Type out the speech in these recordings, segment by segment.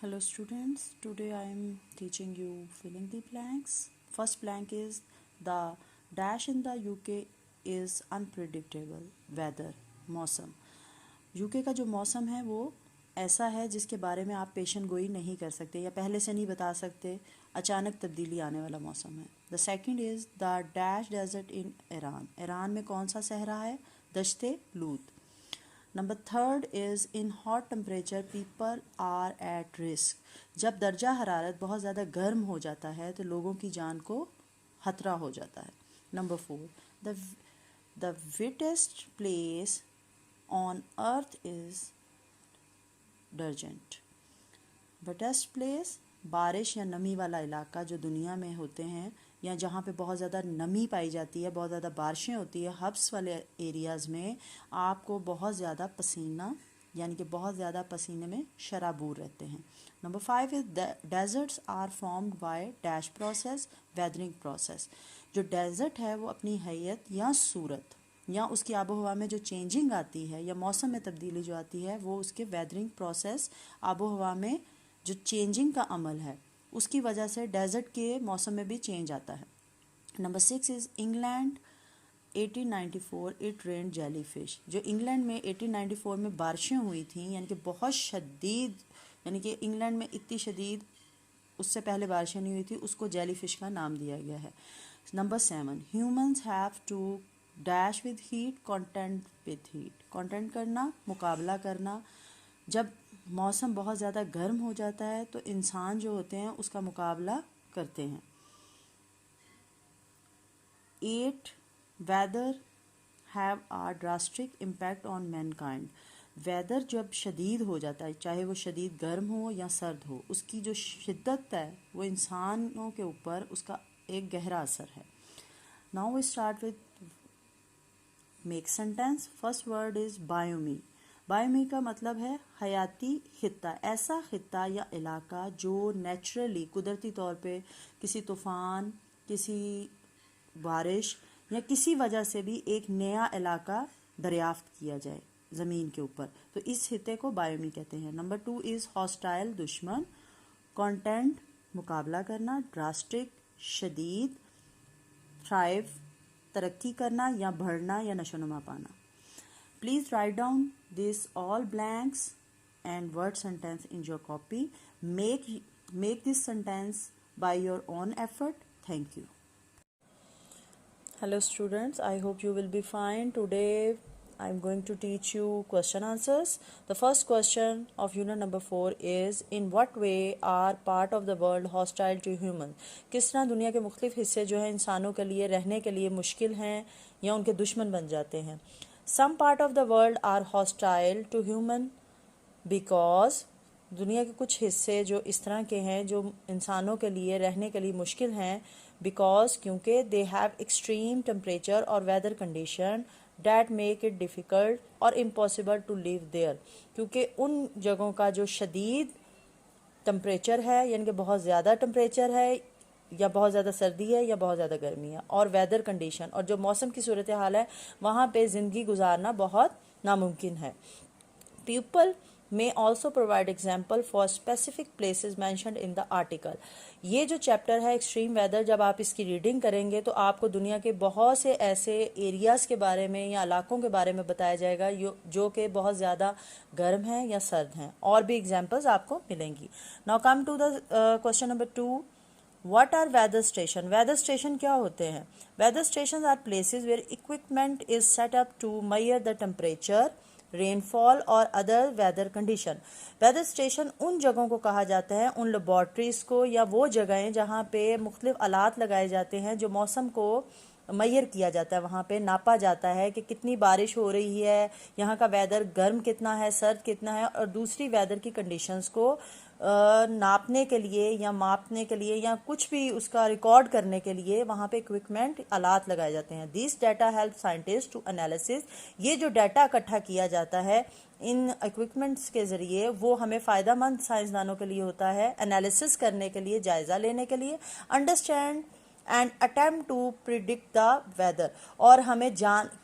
Hello students, today I am teaching you filling the blanks. First blank is the dash in the UK is unpredictable weather मौसम. UK का जो मौसम है वो ऐसा है जिसके बारे में आप पेशन गोई नहीं कर सकते या पहले से नहीं बता सकते, अचानक तब्दीली आने वाला मौसम है. The second is the dash desert in Iran. Iran में कौन सा सहरा है? दश्ते लूत. Number third is in hot temperature people are at risk. जब दर्जा हरारत बहुत ज़्यादा गर्म हो जाता है तो लोगों की जान को खतरा हो जाता है. Number four, the wettest place on earth is डर्जेंट. वेटेस्ट प्लेस बारिश या नमी वाला इलाका जो दुनिया में होते हैं या जहाँ पे बहुत ज़्यादा नमी पाई जाती है, बहुत ज़्यादा बारिशें होती है, हब्स वाले एरियाज़ में आपको बहुत ज़्यादा पसीना यानी कि बहुत ज़्यादा पसीने में शराबूर रहते हैं. Number five is deserts are formed by dash process weathering process. जो डेजर्ट है वो अपनी हैयत या सूरत या उसकी आबो हवा में जो चेंजिंग आती है या मौसम में तब्दीली जो आती है वो उसके वेदरिंग प्रोसेस आबो हवा में जो चेंजिंग का अमल है उसकी वजह से डेजर्ट के मौसम में भी चेंज आता है. Number six is England 1894 it rain jelly fish. जो इंग्लैंड में 1894 में बारिशें हुई थी यानी कि बहुत शदीद, यानी कि इंग्लैंड में इतनी शदीद उससे पहले बारिशें नहीं हुई थी, उसको जेली फिश का नाम दिया गया है. Number seven, humans have to dash with heat contend with heat. Contend करना, मुकाबला करना. जब मौसम बहुत ज़्यादा गर्म हो जाता है तो इंसान जो होते हैं उसका मुकाबला करते हैं. 8 weather have a drastic impact on mankind. Weather जब शदीद हो जाता है, चाहे वो शदीद गर्म हो या सर्द हो, उसकी जो शिद्दत है वो इंसानों के ऊपर उसका एक गहरा असर है. Now we start with make sentence. First word is biome. Biome का मतलब है हयाती खित्ता. ऐसा खित्ता या इलाका जो नेचुरली कुदरती तौर पे किसी तूफ़ान, किसी बारिश या किसी वजह से भी एक नया इलाका दरियाफ्त किया जाए ज़मीन के ऊपर, तो इस हित्ते को बायोमी कहते हैं. नंबर टू इज़ हॉस्टाइल दुश्मन. कॉन्टेंट मुकाबला करना. ड्रास्टिक शदीद. थ्राइव तरक्की करना या बढ़ना या नशोनुमा पाना. Please write down this all blanks and word sentence in your copy. Make this sentence by your own effort. Thank you. Hello students, I hope you will be fine. Today I'm going to teach you question answers. The first question of unit number 4 is in what way are part of the world hostile to humans. किस तरह दुनिया के मुख्तलिफ हिस्से जो है इंसानों के लिए रहने के लिए मुश्किल हैं या उनके दुश्मन बन जाते हैं. Some part of the world are hostile to human because दुनिया के कुछ हिस्से जो इस तरह के हैं जो इंसानों के लिए रहने के लिए मुश्किल हैं, because क्योंकि they have extreme temperature और weather condition that make it difficult or impossible to live there. क्योंकि उन जगहों का जो शदीद टेम्परेचर है यानी कि बहुत ज़्यादा टेम्परेचर है या बहुत ज़्यादा सर्दी है या बहुत ज़्यादा गर्मी है, और वेदर कंडीशन और जो मौसम की सूरत हाल है वहाँ पे ज़िंदगी गुजारना बहुत नामुमकिन है. People may also provide example for specific places mentioned in the article. ये जो चैप्टर है एक्सट्रीम वेदर, जब आप इसकी रीडिंग करेंगे तो आपको दुनिया के बहुत से ऐसे एरियाज़ के बारे में या इलाकों के बारे में बताया जाएगा जो कि बहुत ज़्यादा गर्म हैं या सर्द हैं, और भी एग्जांपल्स आपको मिलेंगी. Now come to the question number 2. What are weather station? Weather station क्या होते हैं? Weather stations are places where equipment is set up to measure the temperature, rainfall और other weather condition. Weather station उन जगहों को कहा जाता है, उन लेबॉर्ट्रीज़ को या वो जगहें जहाँ पे मुख्तलिफ आलात लगाए जाते हैं जो मौसम को मैयर किया जाता है, वहाँ पे नापा जाता है कि कितनी बारिश हो रही है, यहाँ का वेदर गर्म कितना है, सर्द कितना है, और दूसरी वेदर की कंडीशंस को नापने के लिए या मापने के लिए या कुछ भी उसका रिकॉर्ड करने के लिए वहाँ पे इक्विपमेंट आलात लगाए जाते हैं. This data help scientist to analysis. ये जो डाटा इकट्ठा किया जाता है इन इक्विपमेंट्स के ज़रिए वो हमें फ़ायदेमंद साइंसदानों के लिए होता है एनालिसिस करने के लिए, जायज़ा लेने के लिए. Understand and attempt to predict the weather, और हमें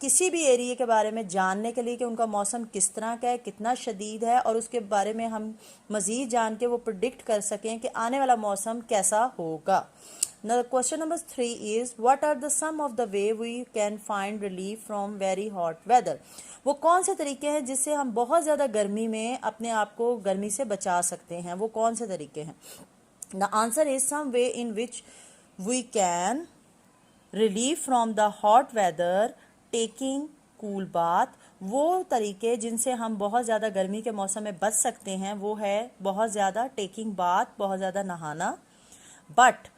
किसी भी एरिया के बारे में जानने के लिए कि उनका मौसम किस तरह का है, कितना शदीद है, और उसके बारे में हम मज़ीद जान के वो प्रिडिक्ट कर सकें कि आने वाला मौसम कैसा होगा. Now the question number 3 is what are the some of the way we can find relief from very hot weather. वो कौन से तरीके हैं जिससे हम बहुत ज़्यादा गर्मी में अपने आप को गर्मी से बचा सकते हैं, वो कौन से तरीके हैं. The answer is some way in which we can relieve from the hot weather taking cool bath. वो तरीके जिनसे हम बहुत ज़्यादा गर्मी के मौसम में बच सकते हैं वो है बहुत ज़्यादा टेकिंग बाथ, बहुत ज़्यादा नहाना. But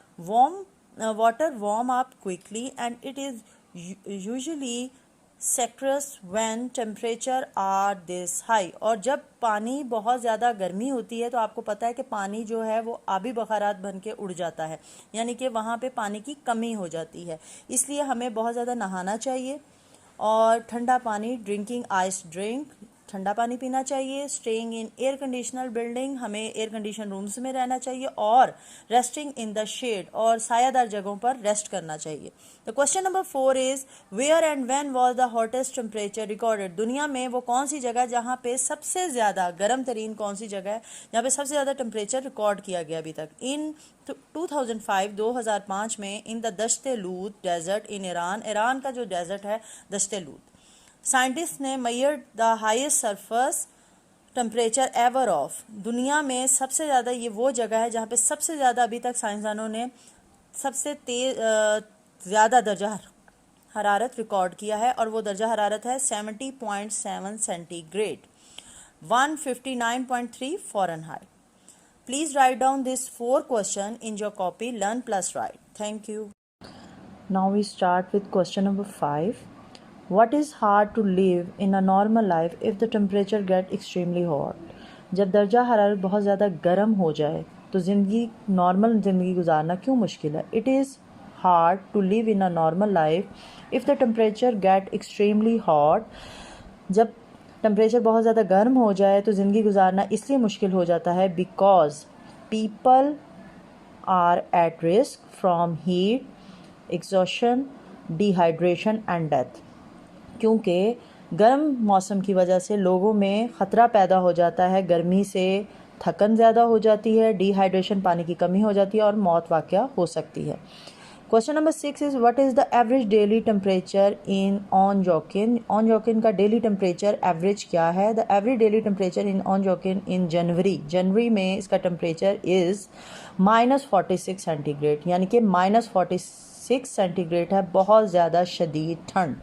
water warm up quickly and it is usually sacrious when temperature are this high. और जब पानी बहुत ज़्यादा गर्मी होती है तो आपको पता है कि पानी जो है वो आबी बखारात बन के उड़ जाता है, यानी कि वहाँ पे पानी की कमी हो जाती है. इसलिए हमें बहुत ज़्यादा नहाना चाहिए और ठंडा पानी, ड्रिंकिंग आइस ड्रिंक, ठंडा पानी पीना चाहिए. Staying in air conditioner building, हमें एयर कंडीशन रूम्स में रहना चाहिए. और रेस्टिंग इन द शेड, और सायादार जगहों पर रेस्ट करना चाहिए. The question number 4 is where and when was the hottest temperature recorded. दुनिया में वो कौन सी जगह जहाँ पे सबसे ज़्यादा गर्म तरीन कौन सी जगह है जहाँ पे सबसे ज़्यादा टेम्परेचर रिकॉर्ड किया गया अभी तक. इन 2005 में in the Dasht e Lut desert in Iran का जो डेजर्ट है दश्ते लूद. साइंटिस्ट ने measured the highest surface temperature ever of. दुनिया में सबसे ज़्यादा ये वो जगह है जहाँ पे सबसे ज़्यादा अभी तक साइंसदानों ने सबसे ज़्यादा दर्जा हरारत रिकॉर्ड किया है, और वो दर्जा हरारत है 70.7 centigrade, 159.3 Fahrenheit. Please write down this 4 questions in your copy. Learn plus write. Thank you. Now we start with question number 5. What is hard to live in a normal life if the temperature get extremely hot? जब दर्जा हरारत बहुत ज़्यादा गर्म हो जाए तो normal ज़िंदगी गुजारना क्यों मुश्किल है. It is hard to live in a normal life if the temperature get extremely hot. जब टेम्परेचर बहुत ज़्यादा गर्म हो जाए तो ज़िंदगी गुजारना इसलिए मुश्किल हो जाता है because people are at risk from heat, exhaustion, dehydration and death. क्योंकि गर्म मौसम की वजह से लोगों में ख़तरा पैदा हो जाता है, गर्मी से थकन ज़्यादा हो जाती है, डिहाइड्रेशन पानी की कमी हो जाती है और मौत वाक़या हो सकती है. Question number 6 is what is the average daily temperature in ऑन जोकिन. ऑन जोकिन का डेली टेम्परेचर एवरेज क्या है. The average daily temperature in ऑन जोकिन इन जनवरी में इसका टेम्परेचर इज़ -46 सेंटीग्रेड, यानी कि -46 सेंटीग्रेड है, बहुत ज़्यादा शदीद ठंड.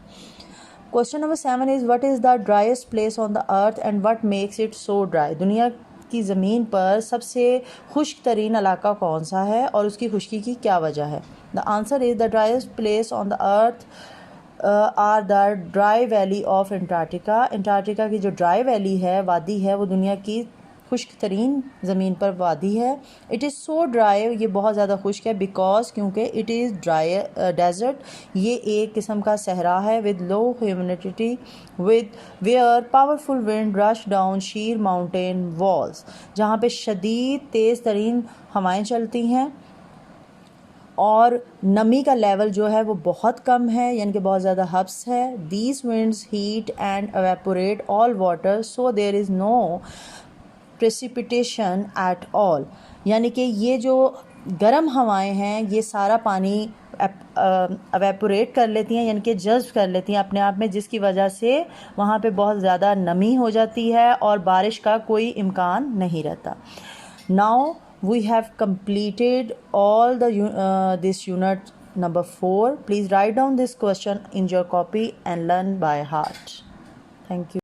Question number 7 is what is the driest place on the earth and what makes it so dry. दुनिया की ज़मीन पर सबसे खुश्क तरीन इलाका कौन सा है और उसकी खुश्की की क्या वजह है. The answer is the driest place on the earth are the dry valley of Antarctica. Antarctica की जो ड्राई वैली है, वादी है, वो दुनिया की खुश्क तरीन ज़मीन पर वादी है. इट इज़ सो ड्राई, ये बहुत ज़्यादा खुश्क है बिकॉज क्योंकि इट इज़ ड्राई डेजर्ट. ये एक किस्म का सहरा है with low humidity with where powerful wind rush down sheer mountain walls, जहाँ पे शदीद तेज़ तरीन हवाएँ चलती हैं और नमी का लेवल जो है वो बहुत कम है, यानी कि बहुत ज़्यादा हब्स है. These winds heat and evaporate all water so there is no precipitation at all. यानी कि ये जो गर्म हवाएं हैं ये सारा पानी एवेपोरेट कर लेती हैं, यानी कि जज्ब कर लेती हैं अपने आप में, जिसकी वजह से वहाँ पे बहुत ज़्यादा नमी हो जाती है और बारिश का कोई इम्कान नहीं रहता. Now we have completed all the this unit number 4. Please write down this question in your copy and learn by heart. Thank you.